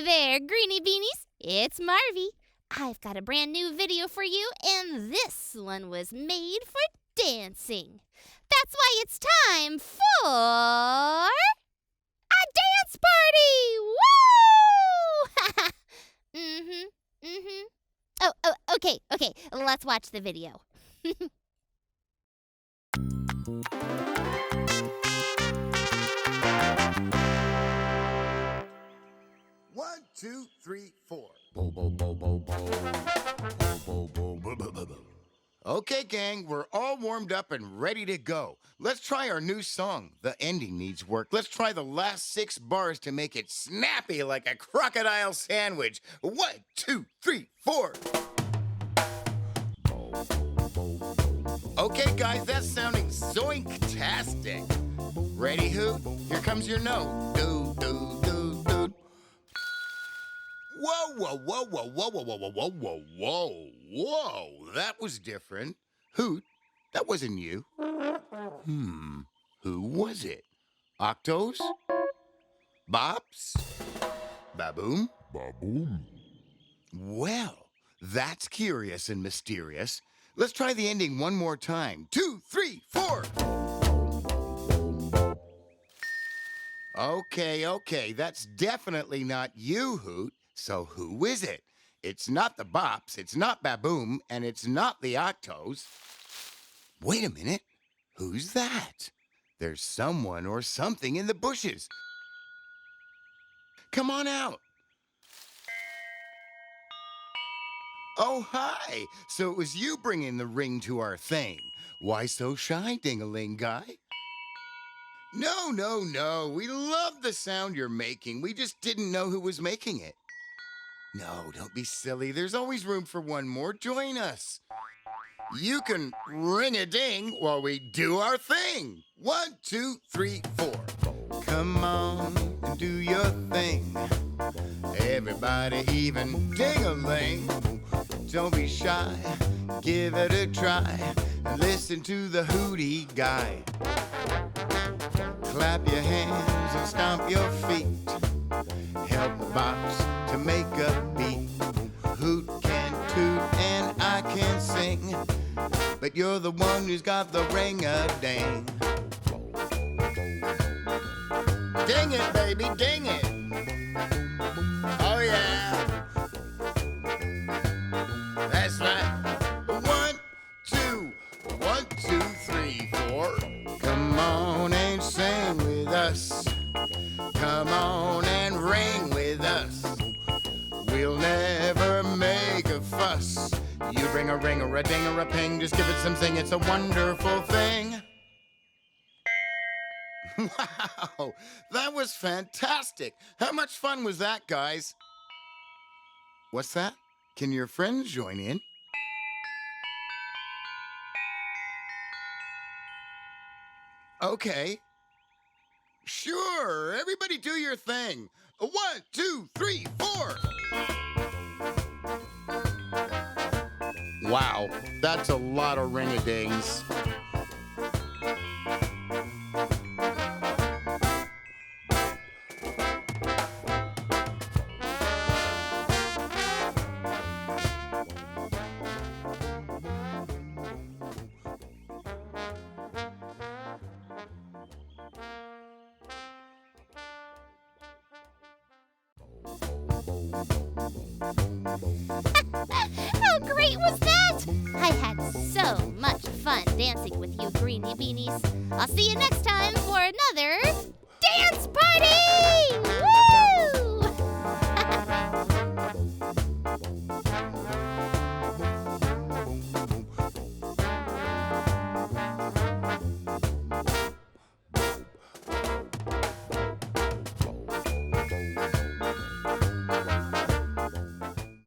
there, Greenie Beanies. It's Marvy. I've got a brand new video for you, and this one was made for dancing. That's why it's time for a dance party! Woo! Oh, okay. Let's watch the video. 1, 2, 3, 4. Bo, bo, bo, bo, bo. Bo, bo, bo, bo, bo, bo. Okay, gang, we're all warmed up and ready to go. Let's try our new song. The ending needs work. Let's try the last 6 bars to make it snappy like a crocodile sandwich. 1, 2, 3, 4. Okay, guys, that's sounding zoink-tastic. Ready, Hoot? Here comes your note. Do, do, do, do. Whoa, whoa, whoa, whoa, whoa, whoa, whoa, whoa, whoa, whoa, whoa. That was different. Hoot, that wasn't you. Who was it? Octos? Bops? Baboom? Baboom. Well, that's curious and mysterious. Let's try the ending one more time. 2, 3, 4. Okay, that's definitely not you, Hoot. So who is it? It's not the Bops, it's not Baboom, and it's not the Octos. Wait a minute. Who's that? There's someone or something in the bushes. Come on out. Oh, hi. So it was you bringing the ring to our thing. Why so shy, Ding-a-ling guy? No. We love the sound you're making. We just didn't know who was making it. No, don't be silly. There's always room for one more. Join us. You can ring-a-ding while we do our thing. 1, 2, 3, 4. Come on and do your thing. Everybody, even ding-a-ling. Don't be shy. Give it a try. And listen to the Hootie guy. Clap your hands and stomp your feet. Help the Bops to make a beat. Hoot can toot and I can sing, but you're the one who's got the ring-a-ding. Ding it, baby, ding it. Oh, yeah. That's right. 1, 2, 1, 2, 3, 4. Come on and sing with us. Come on and ring with us. We'll never make a fuss. You bring a ring or a ding or a ping, just give it some zing, it's a wonderful thing. Wow, that was fantastic. How much fun was that, guys? What's that? Can your friends join in? Okay. Sure, everybody do your thing. 1, 2, 3, 4. Wow, that's a lot of ring-a-dings.